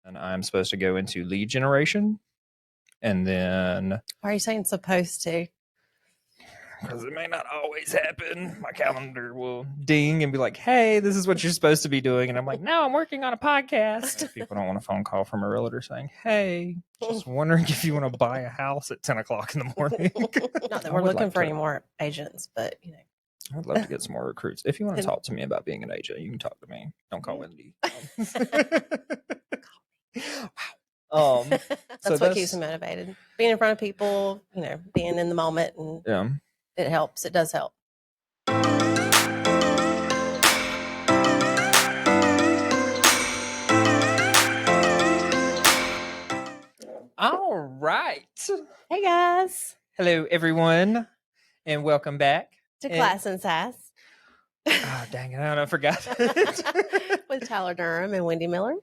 And I'm supposed to go into lead generation. And then, Why are you saying supposed to? because it may not always happen, my calendar will ding and be like, hey, this is what you're supposed to be doing. And I'm like, no, I'm working on a podcast. If people don't want a phone call from a realtor saying, hey, just wondering if you want to buy a house at 10 o'clock in the morning. Not that we're looking for any more agents, but I'd love to get some more recruits. If you want to talk to me about being an agent, you can talk to me. Don't call Wendy. Wow. That's what keeps me motivated. Being in front of people, being in the moment, and it helps. It does help. All right. Hey guys. Hello, everyone, and welcome back to Class and Sass. Oh, dang it. I forgot. With Tyler Durham and Wendy Miller.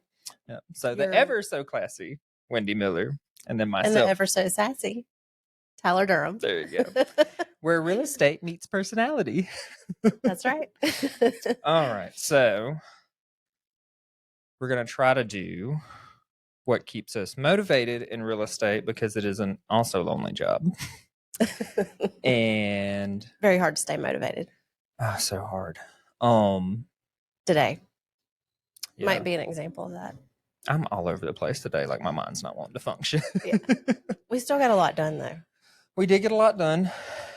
Yeah. So the ever so classy Wendy Miller, and then myself. And the ever so sassy Tyler Durham. There you go. Where real estate meets personality. That's right. All right. So we're going to try to do what keeps us motivated in real estate, because it is an also lonely job. And very hard to stay motivated. Oh, so hard. Today might be an example of that. I'm all over the place today. Like, my mind's not wanting to function. Yeah. We still got a lot done, though. We did get a lot done.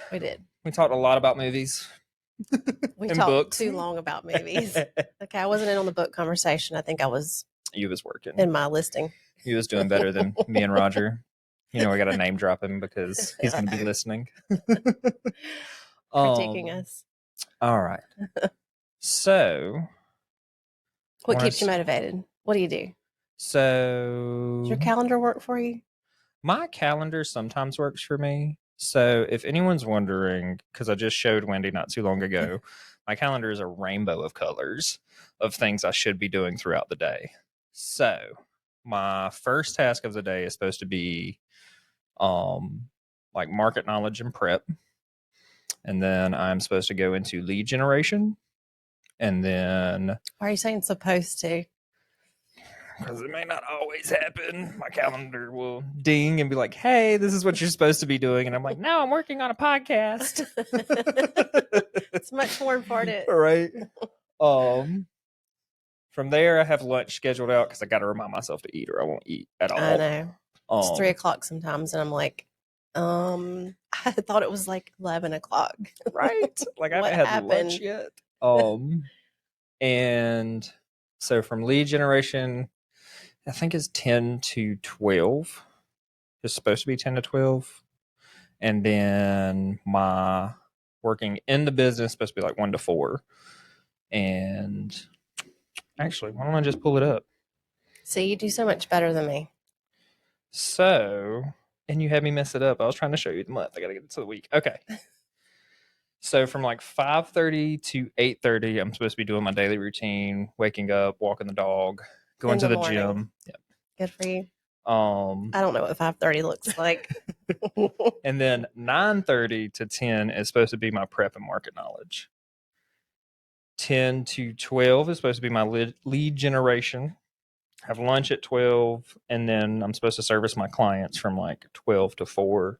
We did. We talked a lot about movies. We talked books. Too long about movies. Okay, I wasn't in on the book conversation. I think I was. You was working. In my listing. He was doing better than me and Roger. We got to name drop him because he's going to be listening. Critiquing us. All right. So. What keeps you motivated? What do you do? So. Does your calendar work for you? My calendar sometimes works for me. So if anyone's wondering, because I just showed Wendy not too long ago, my calendar is a rainbow of colors of things I should be doing throughout the day. So my first task of the day is supposed to be like market knowledge and prep. And then I'm supposed to go into lead generation. And then... Why are you saying supposed to? Because it may not always happen. My calendar will ding and be like, hey, this is what you're supposed to be doing. And I'm like, no, I'm working on a podcast. It's much more important. Right. From there, I have lunch scheduled out because I got to remind myself to eat or I won't eat at all. I know. It's 3 o'clock sometimes. And I'm like, I thought it was like 11 o'clock. Right. Like, I haven't had lunch yet. And so from lead generation, I think it's 10 to 12. It's supposed to be 10 to 12. And then my working in the business is supposed to be like 1 to 4. And actually, why don't I just pull it up? See, you do so much better than me. So, and you had me mess it up. I was trying to show you the month. I got to get it to the week. Okay. So from like 5:30 to 8:30, I'm supposed to be doing my daily routine, waking up, walking the dog, going to the gym. Yep. Good for you. I don't know what 5:30 looks like. And then 9:30 to 10 is supposed to be my prep and market knowledge. 10 to 12 is supposed to be my lead generation. Have lunch at 12, and then I'm supposed to service my clients from like 12 to 4,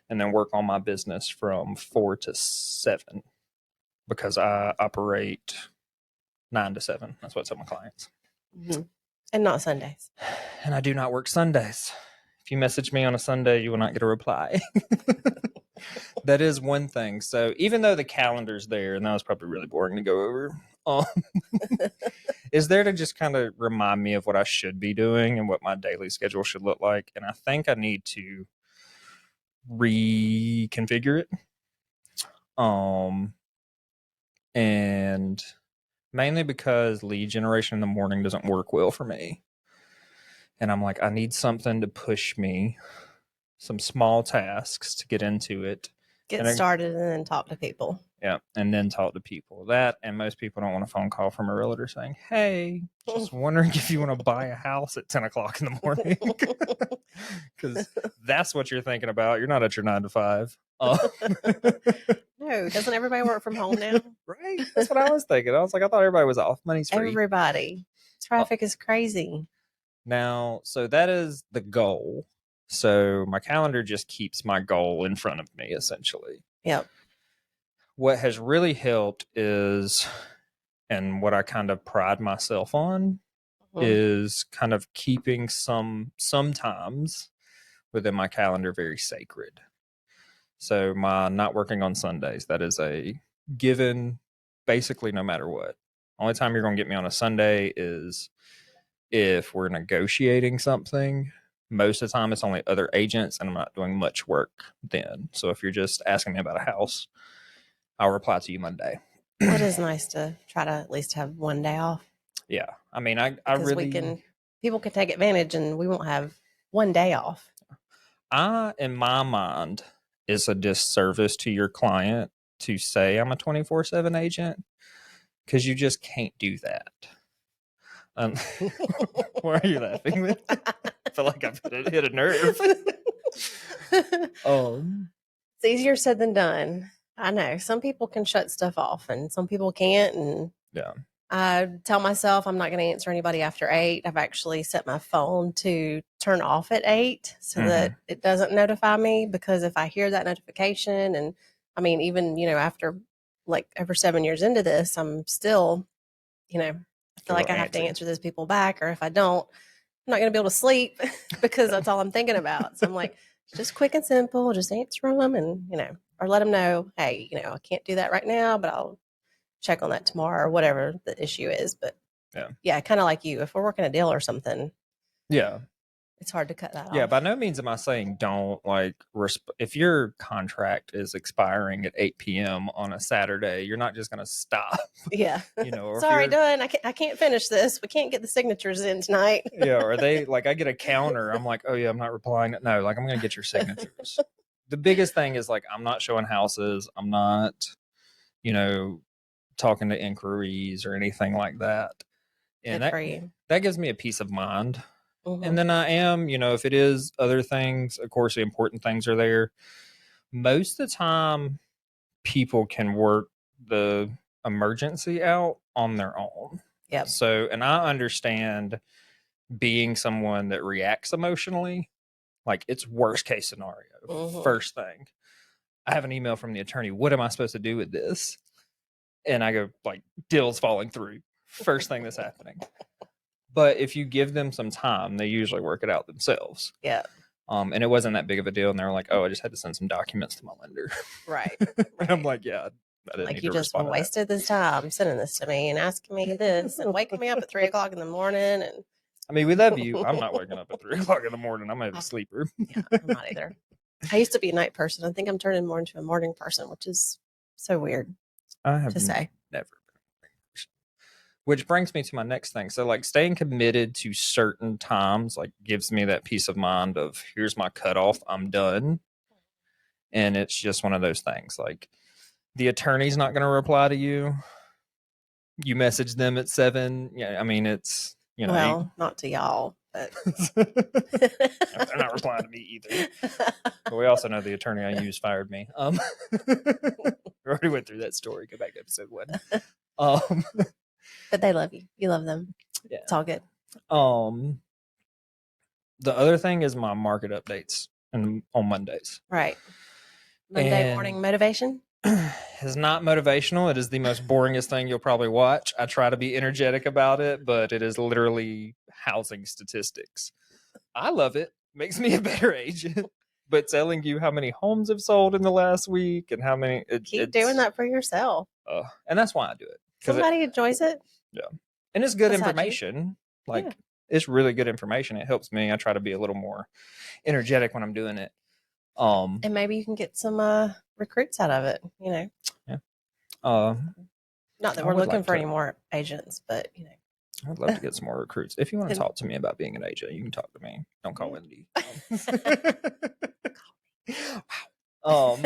and then work on my business from 4 to 7 because I operate 9 to 7. That's what I tell my clients. Mm-hmm. And not Sundays. And I do not work Sundays. If you message me on a Sunday, you will not get a reply. That is one thing. So even though the calendar's there, and that was probably really boring to go over, is there to just kind of remind me of what I should be doing and what my daily schedule should look like. And I think I need to reconfigure it. And mainly because lead generation in the morning doesn't work well for me. And I'm like, I need something to push me, some small tasks to get into it. Get started and then talk to people. Yeah, and then talk to people. That, and most people don't want a phone call from a realtor saying, hey, just wondering if you want to buy a house at 10 o'clock in the morning. Because that's what you're thinking about. You're not at your 9 to 5. No, doesn't everybody work from home now? Right? That's what I was thinking. I was like, I thought everybody was off. Money's free. Everybody. Traffic is crazy. Now, so that is the goal. So my calendar just keeps my goal in front of me, essentially. Yep. What has really helped is, and what I kind of pride myself on, is kind of keeping sometimes within my calendar very sacred. So my not working on Sundays, that is a given basically no matter what. Only time you're going to get me on a Sunday is if we're negotiating something. Most of the time it's only other agents and I'm not doing much work then. So if you're just asking me about a house, I'll reply to you Monday. Well, it is nice to try to at least have one day off. Yeah. I mean, I really people can take advantage and we won't have one day off. In my mind, is a disservice to your client to say I'm a 24/7 agent because you just can't do that. Why are you laughing with? I feel like I've hit a nerve. It's easier said than done. I know some people can shut stuff off and some people can't. And yeah, I tell myself I'm not going to answer anybody after 8. I've actually set my phone to turn off at 8 so that it doesn't notify me, because if I hear that notification, and I mean, even, after like over 7 years into this, I'm still, I feel like I have to answer those people back, or if I don't, I'm not going to be able to sleep because that's all I'm thinking about. So I'm like, just quick and simple, just answer them and, or let them know, hey, I can't do that right now, but I'll check on that tomorrow or whatever the issue is. But yeah, kind of like you, if we're working a deal or something, it's hard to cut that off. Yeah, by no means am I saying don't if your contract is expiring at 8 p.m. on a Saturday, you're not just going to stop. Yeah. Sorry, done. I can't finish this. We can't get the signatures in tonight. Yeah. Or they I get a counter. I'm like, oh yeah, I'm not replying. No, I'm going to get your signatures. The biggest thing is I'm not showing houses. I'm not, talking to inquiries or anything like that. And that gives me a peace of mind. And then I am, if it is other things, of course, the important things are there. Most of the time, people can work the emergency out on their own. Yep. So, and I understand being someone that reacts emotionally, it's worst case scenario. First thing, I have an email from the attorney. What am I supposed to do with this? And I go, deal's falling through. First thing that's happening. But if you give them some time, they usually work it out themselves. Yeah. And it wasn't that big of a deal. And they're like, oh, I just had to send some documents to my lender. Right. And I'm like, yeah, I didn't need you to just wasted this time sending this to me and asking me this and waking me up at 3 o'clock in the morning. And I mean, we love you. I'm not waking up at 3 o'clock in the morning. I'm a sleeper. Yeah, I'm not either. I used to be a night person. I think I'm turning more into a morning person, which is so weird to say. Never been a morning person. Which brings me to my next thing. So staying committed to certain times gives me that peace of mind of here's my cutoff. I'm done. And it's just one of those things. The attorney's not going to reply to you. You message them at 7. Yeah, I mean, it's, well, not to y'all, but they're not replying to me either. But we also know the attorney I used fired me. We already went through that story. Go back to episode 1. But they love you. You love them. Yeah. It's all good. The other thing is my market updates on Mondays. Right. Monday morning motivation is not motivational. It is the most boringest thing you'll probably watch. I try to be energetic about it, but it is literally housing statistics. I love it. Makes me a better agent. But telling you how many homes have sold in the last week and how many... Keep doing that for yourself. And that's why I do it. Somebody enjoys it. Yeah. And it's good information. It's really good information. It helps me. I try to be a little more energetic when I'm doing it. And maybe you can get some recruits out of it, Yeah. Not that we're looking for any more agents, but I'd love to get some more recruits. If you want to talk to me about being an agent, you can talk to me. Don't call Wendy. Wow.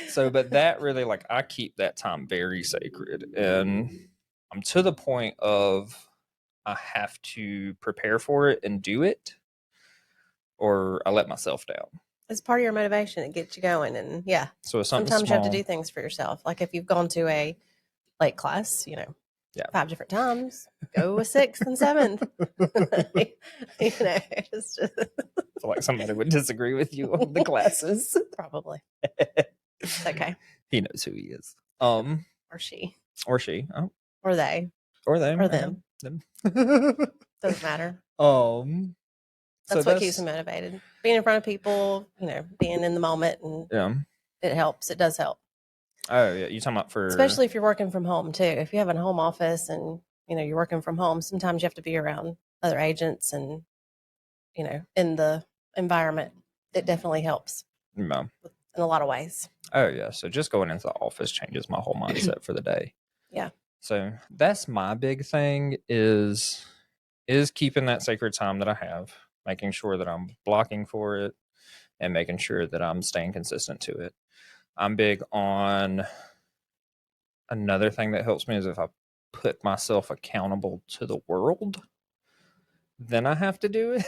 So, but that really, I keep that time very sacred, and I'm to the point of I have to prepare for it and do it, or I let myself down. It's part of your motivation. It gets you going, and yeah. So sometimes you have to do things for yourself. Like if you've gone to a late class, 5 different times. go with 6th and 7th. It's just I feel like somebody would disagree with you on the classes. probably. It's okay. He knows who he is. Or she. Or she. Oh. Or they. Or them. Or them. Them. Doesn't matter. So That's what keeps me motivated. Being in front of people, being in the moment, and it helps. It does help. Oh yeah, you talking about especially if you're working from home too. If you have a home office and you're working from home, sometimes you have to be around other agents and in the environment. It definitely helps in a lot of ways. Oh yeah, so just going into the office changes my whole mindset for the day. Yeah. So that's my big thing is keeping that sacred time that I have, making sure that I'm blocking for it, and making sure that I'm staying consistent to it. I'm big on another thing that helps me is if I put myself accountable to the world, then I have to do it.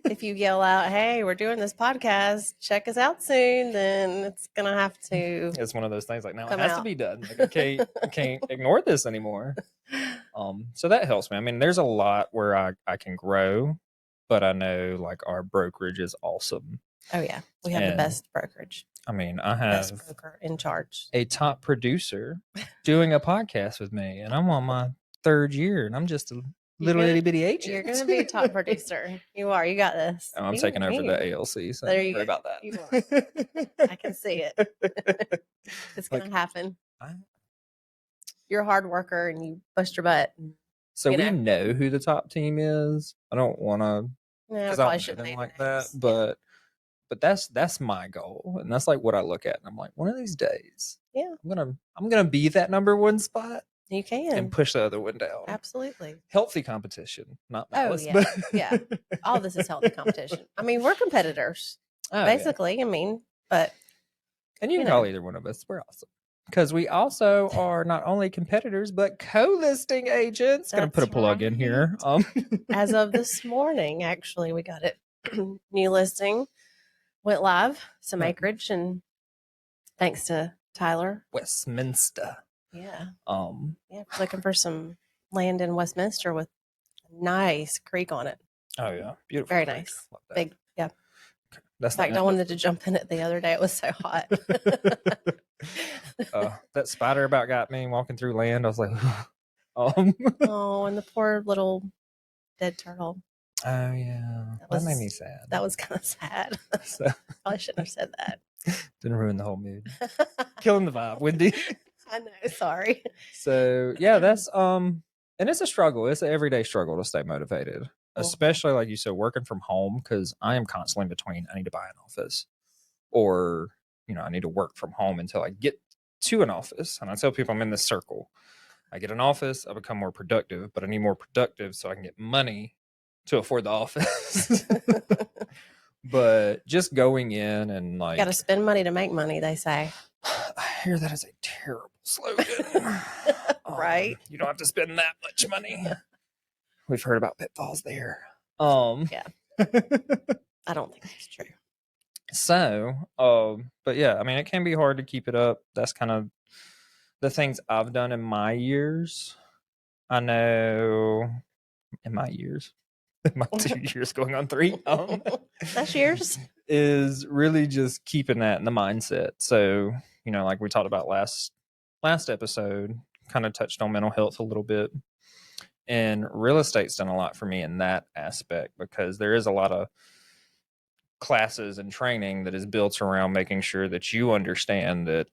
If you yell out, "Hey, we're doing this podcast, check us out soon," then it's gonna have to. It's one of those things like now it come has out. to be done. Like I can't ignore this anymore. So that helps me. I mean, there's a lot where I can grow, but I know like our brokerage is awesome. Oh yeah, we have the best brokerage. I mean, I have best broker in charge, a top producer doing a podcast with me, and I'm on my 3rd year, and I'm just a little itty bitty agent. You're gonna be a top producer. You are. You got this. I'm taking over the ALC. So there you worry go. about that. You are. I can see it. It's gonna happen. You're a hard worker, and you bust your butt. So we know who the top team is. I don't want to, because I don't know them like that, but that's my goal, and that's like what I look at, and I'm like, one of these days, I'm gonna be that number 1 spot. You can and push the other one down. Absolutely, healthy competition, not malice. Oh yeah, all this is healthy competition. I mean, we're competitors, basically. Yeah. I mean, but and you can call either one of us. We're awesome because we also are not only competitors but co-listing agents. Gonna put a plug in here. As of this morning, actually, we got it. New listing went live, some acreage, and thanks to Tyler, Westminster. Yeah, looking for some land in Westminster with a nice creek on it. Oh yeah, beautiful. Very nice, big. Yeah. In fact, I wanted to jump in it the other day. It was so hot. That spider about got me walking through land. I was like, oh, and the poor little dead turtle. Oh yeah, that made me sad. That was kind of sad. So, probably shouldn't have said that. Didn't ruin the whole mood. Killing the vibe, Wendy. I know. Sorry. So yeah, that's and it's a struggle. It's an everyday struggle to stay motivated, especially like you said, working from home. Because I am constantly between. I need to buy an office, or I need to work from home until I get to an office. And I tell people I'm in this circle. I get an office, I become more productive, but I need more productive so I can get money to afford the office. But just going in and like, got to spend money to make money, they say. I hear that is a terrible slogan. Right? You don't have to spend that much money. We've heard about pitfalls there. Yeah. I don't think that's true. So, but yeah, I mean, it can be hard to keep it up. That's kind of the things I've done in my years. I know in my 2 years going on 3. That's years. Is really just keeping that in the mindset. So, like we talked about last episode, kind of touched on mental health a little bit. And real estate's done a lot for me in that aspect because there is a lot of classes and training that is built around making sure that you understand that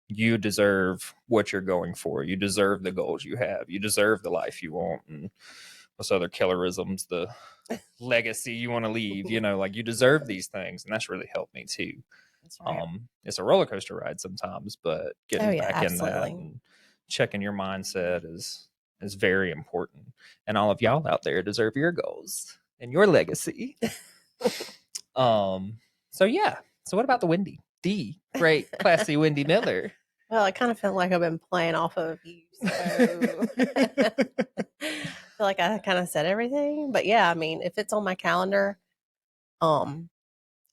you deserve what you're going for. You deserve the goals you have. You deserve the life you want. And what's other killerisms, the legacy you want to leave, like you deserve these things. And that's really helped me too. Right. It's a roller coaster ride sometimes, but getting back in that and checking your mindset is very important. And all of y'all out there deserve your goals and your legacy. So yeah. So what about the Wendy? The great, classy Wendy Miller. Well, I kind of feel like I've been playing off of you. So I feel like I kind of said everything. But yeah, I mean, if it's on my calendar, I'm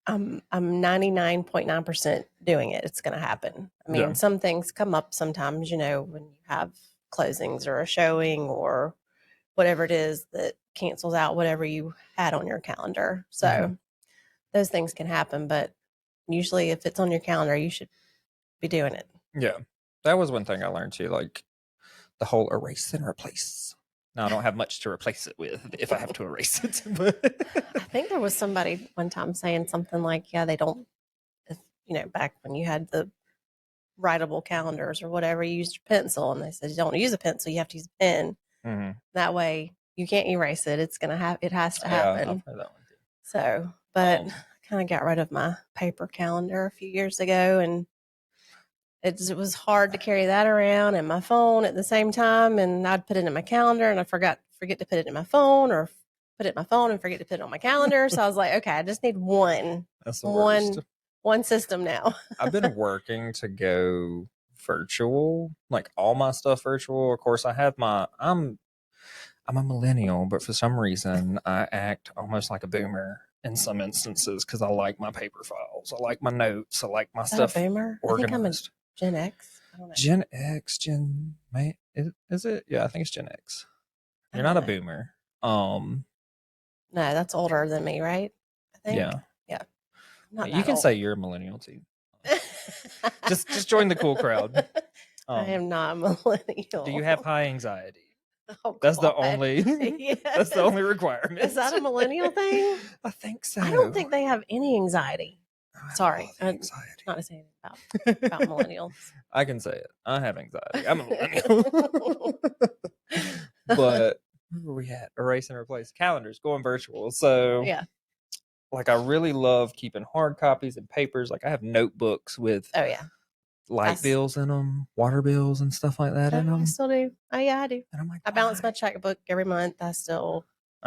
99.9% doing it. It's going to happen. I mean, some things come up sometimes, when you have closings or a showing or whatever it is that cancels out whatever you had on your calendar. So those things can happen, but usually if it's on your calendar, you should be doing it. Yeah. That was one thing I learned too, like the whole erase and replace. Now I don't have much to replace it with if I have to erase it. But I think there was somebody one time saying something like, yeah, they don't, back when you had the writable calendars or whatever, you used your pencil, and they said, you don't use a pencil, you have to use a pen. That way you can't erase it. It has to happen. Yeah, I've heard that one too. So, but I kind of got rid of my paper calendar a few years ago, and it was hard to carry that around and my phone at the same time. And I'd put it in my calendar and I forget to put it in my phone, or put it in my phone and forget to put it on my calendar. So I was like, okay, I just need one. That's the worst. One system now. I've been working to go virtual, like all my stuff virtual. Of course, I'm a millennial, but for some reason I act almost like a boomer in some instances because I like my paper files, I like my notes, I like my stuff boomer? organized. I think I'm a Gen X. I don't know. Gen X, is it? Yeah, I think it's Gen X. You're not a boomer. No, that's older than me, right? I think. Yeah. You can say you're a millennial too. just join the cool crowd. I am not a millennial. Do you have high anxiety? Oh, that's the only that's the only requirement. Is that a millennial thing? I think so. I don't think they have any anxiety. Sorry, anxiety. Not to say anything about millennials. I can say it. I have anxiety. I'm a millennial. But where were we at? Erase and replace. Calendars, going virtual. So yeah, like I really love keeping hard copies and papers. Like I have notebooks with light bills in them, water bills and stuff like that in them. I still do. Oh yeah, I do. And I'm like, I balance my checkbook every month. I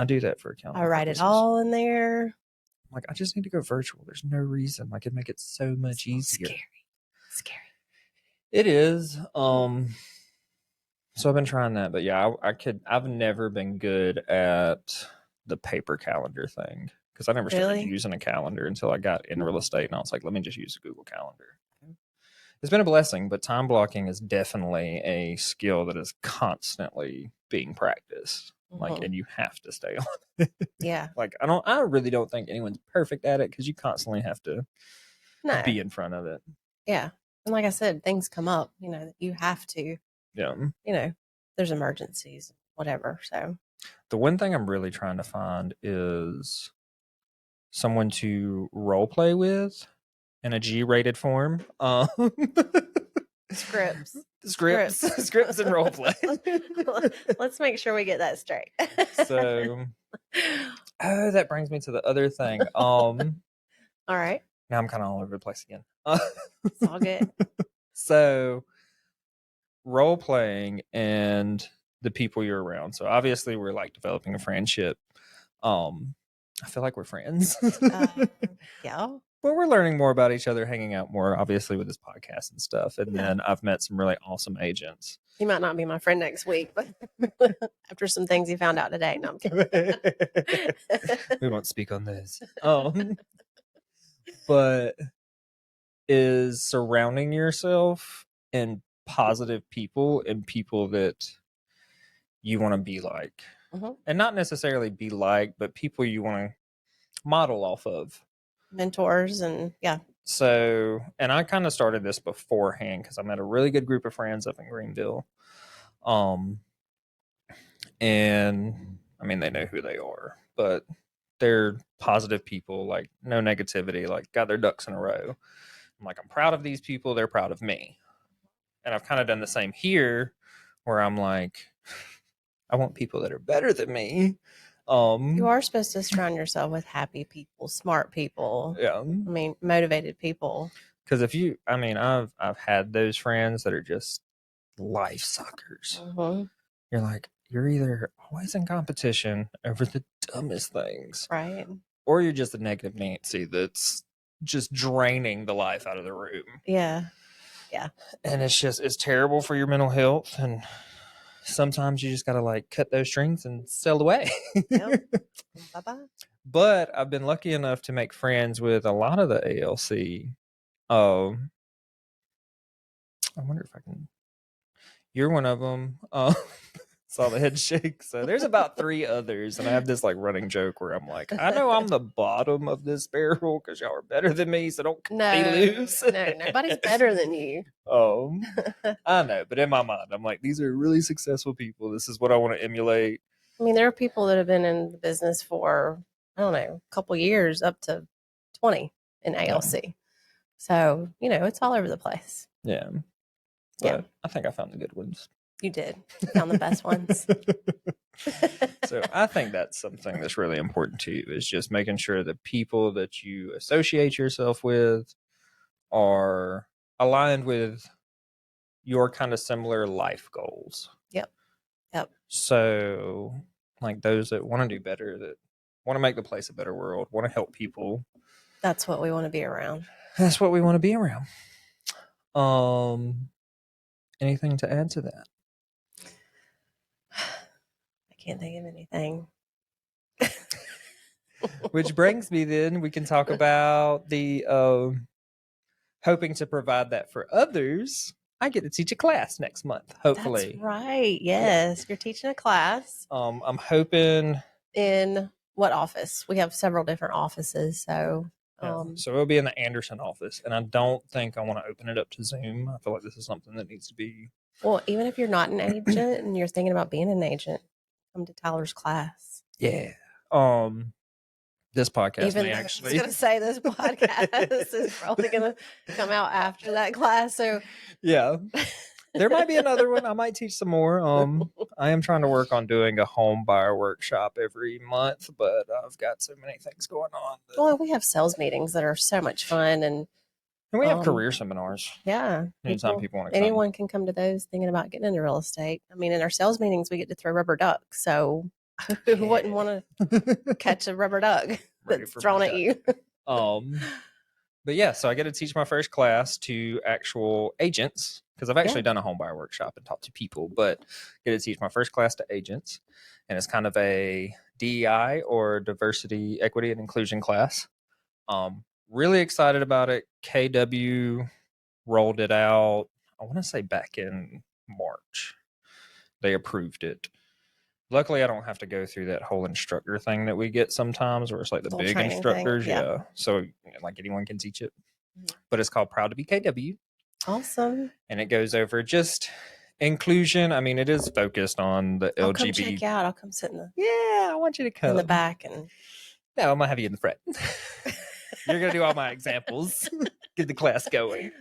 do that for accounting. I write it all in there. I'm like, I just need to go virtual. There's no reason. Like it'd make it so much easier. Scary. It is. So I've been trying that, but yeah, I've never been good at the paper calendar thing because I never started using a calendar until I got in real estate, and I was like, let me just use a Google Calendar. It's been a blessing, but time blocking is definitely a skill that is constantly being practiced. Like, and you have to stay on it. Yeah. Like, I really don't think anyone's perfect at it because you constantly have to be in front of it. Yeah. And like I said, things come up, that you have to. Yeah. There's emergencies, whatever. So the one thing I'm really trying to find is someone to role play with in a G-rated form. Scripts and role play. Let's make sure we get that straight. So, that brings me to the other thing. All right. Now I'm kind of all over the place again. It's all good. So, role playing and the people you're around. So obviously we're like developing a friendship. I feel like we're friends. Yeah. But we're learning more about each other, hanging out more, obviously, with this podcast and stuff. And then I've met some really awesome agents. He might not be my friend next week, but after some things he found out today. No, I'm kidding. We won't speak on this. But is surrounding yourself in positive people and people that you want to be like. And not necessarily be like, but people you want to model off of. Mentors and So, and I kind of started this beforehand because I met a really good group of friends up in Greenville. And I mean, they know who they are, but they're positive people, like no negativity, like got their ducks in a row. I'm like, I'm proud of these people. They're proud of me. And I've kind of done the same here where I'm like, I want people that are better than me. You are supposed to surround yourself with happy people, smart people. Yeah. I mean, motivated people. Because I've had those friends that are just life suckers. You're like, you're either always in competition over the dumbest things. Right. Or you're just a negative Nancy that's just draining the life out of the room. Yeah. Yeah. And it's terrible for your mental health. And sometimes you just got to like cut those strings and sail away. Yep. Bye-bye. But I've been lucky enough to make friends with a lot of the ALC. I wonder if I can. You're one of them. Saw the head shake. So there's about 3 others, and I have this like running joke where I'm like, I know I'm the bottom of this barrel because y'all are better than me, so don't cut me loose. No, nobody's better than you. I know, but in my mind, I'm like, these are really successful people. This is what I want to emulate. I mean, there are people that have been in the business for, I don't know, a couple years, up to 20 in ALC. So, it's all over the place. Yeah. But I think I found the good ones. You did. You found the best ones. So I think that's something that's really important to you, is just making sure the people that you associate yourself with are aligned with your kind of similar life goals. Yep. So like those that want to do better, that want to make the place a better world, want to help people. That's what we want to be around. That's what we want to be around. Anything to add to that? I can't think of anything. Which brings me then, we can talk about the hoping to provide that for others. I get to teach a class next month, hopefully. That's right. Yes. Yeah. You're teaching a class. I'm hoping. In what office? We have several different offices. So so it'll be in the Anderson office, and I don't think I want to open it up to Zoom. I feel like this is something that needs to be. Well, even if you're not an agent and you're thinking about being an agent, come to Tyler's class. Yeah. This podcast may actually. I was going to say this podcast is probably going to come out after that class. So yeah, there might be another one. I might teach some more. I am trying to work on doing a home buyer workshop every month, but I've got so many things going on. Well, we have sales meetings that are so much fun, and we have career seminars. Yeah, anytime people want to anyone can come to those thinking about getting into real estate. I mean, in our sales meetings, we get to throw rubber ducks. So who wouldn't want to catch a rubber duck that's thrown at you? But yeah, so I get to teach my first class to actual agents, because I've actually done a home buyer workshop and talked to people, but get to teach my first class to agents. And it's kind of a DEI, or diversity, equity, and inclusion class. Really excited about it. KW rolled it out, I want to say back in March. They approved it. Luckily, I don't have to go through that whole instructor thing that we get sometimes, where it's like the big instructors. Yeah. So like anyone can teach it. But it's called Proud to be KW. Awesome. And it goes over just inclusion. I mean, it is focused on the LGBT. Come check you out. I'll come sit in the. Yeah, I want you to come in the back, and. No, I'm gonna have you in the front. You're gonna do all my examples. Get the class going.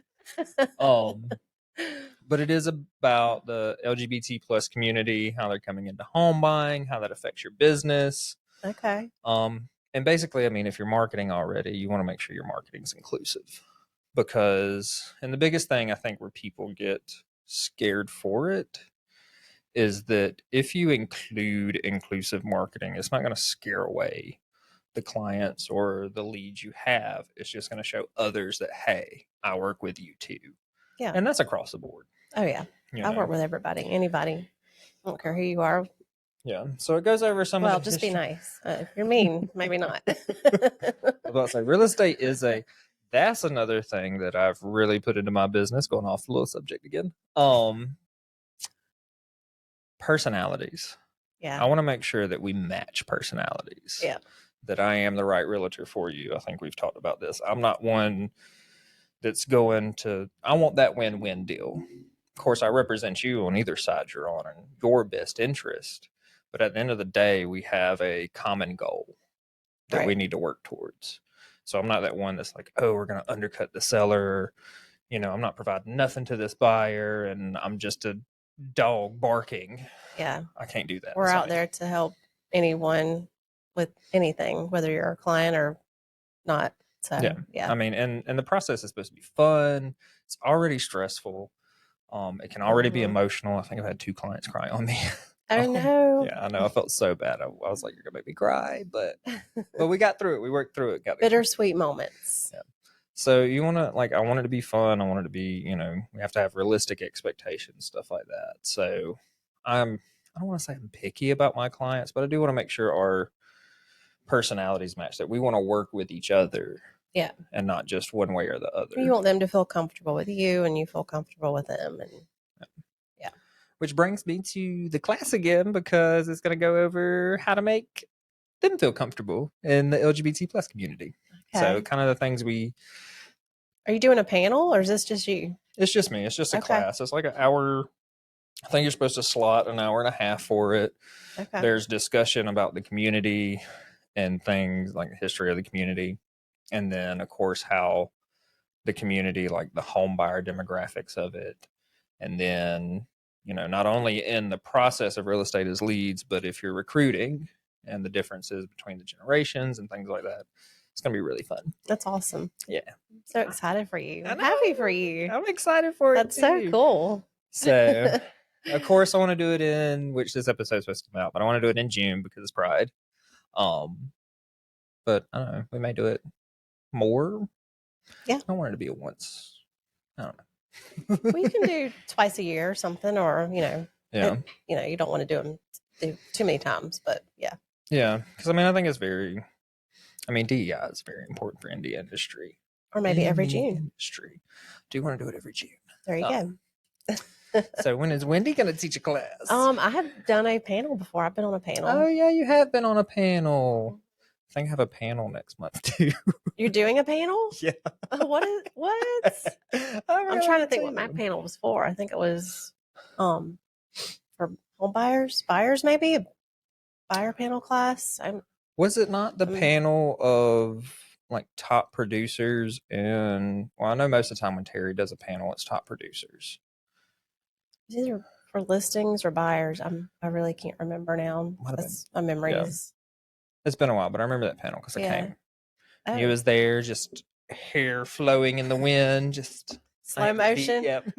But it is about the LGBT plus community, how they're coming into home buying, how that affects your business. Okay. And basically, I mean, if you're marketing already, you want to make sure your marketing is inclusive, because, and the biggest thing I think where people get scared for it is that if you include inclusive marketing, it's not going to scare away the clients or the leads you have. It's just going to show others that, hey, I work with you too. Yeah. And that's across the board. Oh, yeah. I work with everybody, anybody. I don't care who you are. Yeah. So it goes over some of the just be nice. If you're mean, maybe not. I was about to say, real estate is that's another thing that I've really put into my business, going off the little subject again. Personalities. Yeah. I want to make sure that we match personalities. Yeah. That I am the right realtor for you. I think we've talked about this. I'm not one that's going to, I want that win-win deal. Of course, I represent you on either side you're on and your best interest. But at the end of the day, we have a common goal that we need to work towards. So I'm not that one that's like, oh, we're going to undercut the seller. You know, I'm not providing nothing to this buyer, and I'm just a dog barking. Yeah. I can't do that. We're out there to help anyone with anything, whether you're a client or not. So, yeah. I mean, and the process is supposed to be fun. It's already stressful. It can already be emotional. I think I've had 2 clients cry on me. Oh, no. Yeah, I know. I felt so bad. I was like, you're going to make me cry. But we got through it. We worked through it. Bittersweet moments. Yeah. So you want to, like, I want it to be fun. I want it to be, you know, we have to have realistic expectations, stuff like that. So I don't want to say I'm picky about my clients, but I do want to make sure our personalities match, that we want to work with each other. Yeah. And not just one way or the other. You want them to feel comfortable with you, and you feel comfortable with them. And which brings me to the class again because it's going to go over how to make them feel comfortable in the LGBT plus community. So Okay. kind of the things Are you doing a panel or is this just you? it's just me. It's just a Okay. class. It's like an hour. I think you're supposed to slot an hour and a half for it. Okay. There's discussion about the community and things like the history of the community. And then, of course, how the community, like the home buyer demographics of it. And then, not only in the process of real estate as leads, but if you're recruiting and the differences between the generations and things like that. It's going to be really fun. That's awesome. Yeah. I'm so excited for you. I'm happy for you. I'm excited for That's it too. so cool. So, of course, I want to do it in, which this episode is supposed to come out, but I want to do it in June because it's Pride. But I don't know. We may do it more. Yeah. I want it to be a once. I don't know. Well, you can do twice a year or something, or Yeah. you don't want to do them too many times, but yeah. Yeah, because I think it's DEI is very important for indie industry. Or maybe every June. Industry. Do you want to do it every June? There you go. So when is Wendy going to teach a class? I have done a panel before. I've been on a panel. Oh yeah, you have been on a panel. I think I have a panel next month too. You're doing a panel? Yeah. What? I'm trying to think what my panel was for. I think it was for home buyers maybe, a buyer panel class. Was it not the panel of like top producers? And I know most of the time when Terry does a panel, it's top producers. It's either for listings or buyers. I really can't remember now. That's my memory is. It's been a while, but I remember that panel because I came. Oh. He was there, just hair flowing in the wind, just slow motion. Yep.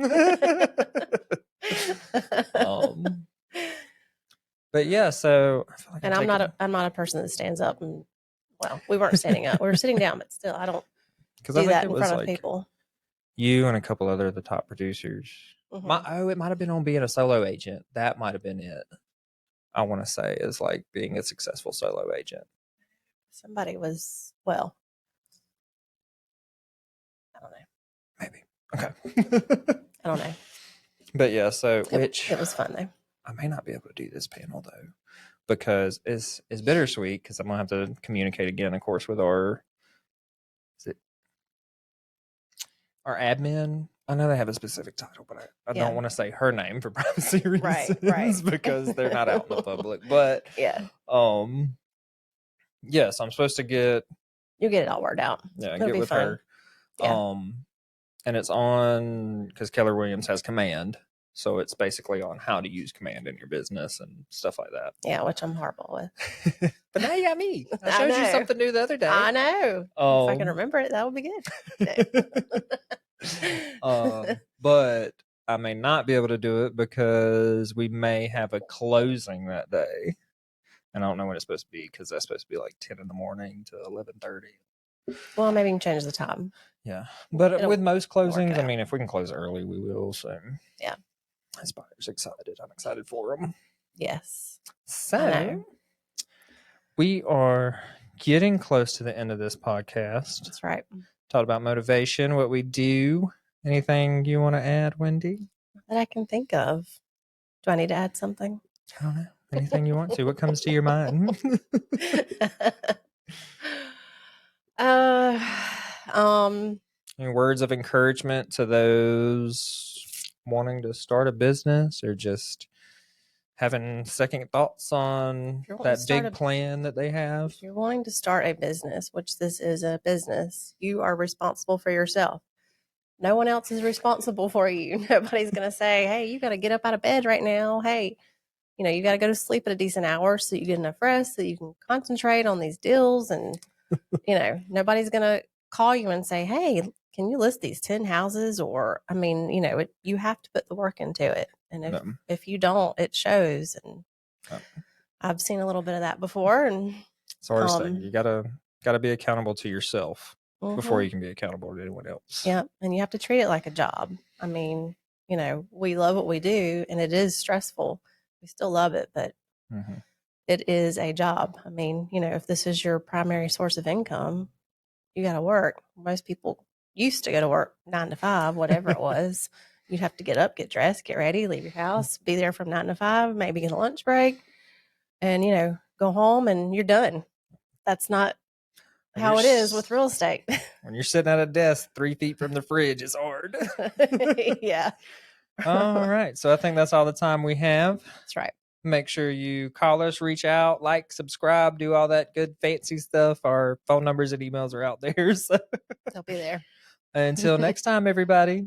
But yeah, so I feel like and I'm not a person that stands up and we weren't standing up. We were sitting down, but still I don't do that in front of people. You and a couple other of the top producers. Mm-hmm. It might have been on being a solo agent. That might have been it. I want to say is like being a successful solo agent. Somebody was I don't know. Maybe. Okay. I don't know. But yeah, so it was fun though. I may not be able to do this panel though, because it's bittersweet because I'm gonna have to communicate again, of course, with our admin. I know they have a specific title, but I don't want to say her name for privacy reasons, right. Because they're not out in the public. But yes, I'm supposed to get. You'll get it all worked out. Yeah, get with her. Yeah. And it's on because Keller Williams has Command. So it's basically on how to use Command in your business and stuff like that. Yeah, which I'm horrible with. But now you got me. I showed you something new the other day. I know. If I can remember it, that would be good. But I may not be able to do it because we may have a closing that day. And I don't know when it's supposed to be because that's supposed to be like 10 in the morning to 11:30. Well, maybe you can change the time. Yeah. But with most closings, if we can close early, we will. So yeah. This buyer's excited. I'm excited for them. Yes. So we are getting close to the end of this podcast. That's right. Talked about motivation, what we do. Anything you want to add, Wendy? That I can think of. Do I need to add something? I don't know. Anything you want to. What comes to your mind? Any words of encouragement to those wanting to start a business or just having second thoughts on that big plan that they have? If you're wanting to start a business, which this is a business, you are responsible for yourself. No one else is responsible for you. Nobody's going to say, hey, you got to get up out of bed right now. Hey, you got to go to sleep at a decent hour so you get enough rest so you can concentrate on these deals. And, nobody's going to call you and say, hey, can you list these 10 houses? Or, you have to put the work into it. And if you don't, it shows. And I've seen a little bit of that before. And it's the hardest thing. You gotta be accountable to yourself before you can be accountable to anyone else. Yeah. And you have to treat it like a job. We love what we do and it is stressful. We still love it, but it is a job. If this is your primary source of income, you got to work. Most people used to go to work 9 to 5, whatever it was, You'd have to get up, get dressed, get ready, leave your house, be there from 9 to 5, maybe get a lunch break, and, go home and you're done. That's not how it is with real estate. When you're sitting at a desk 3 feet from the fridge, it's hard. Yeah. All right. So I think that's all the time we have. That's right. Make sure you call us, reach out, like, subscribe, do all that good fancy stuff. Our phone numbers and emails are out there. So They'll be there. until next time, everybody.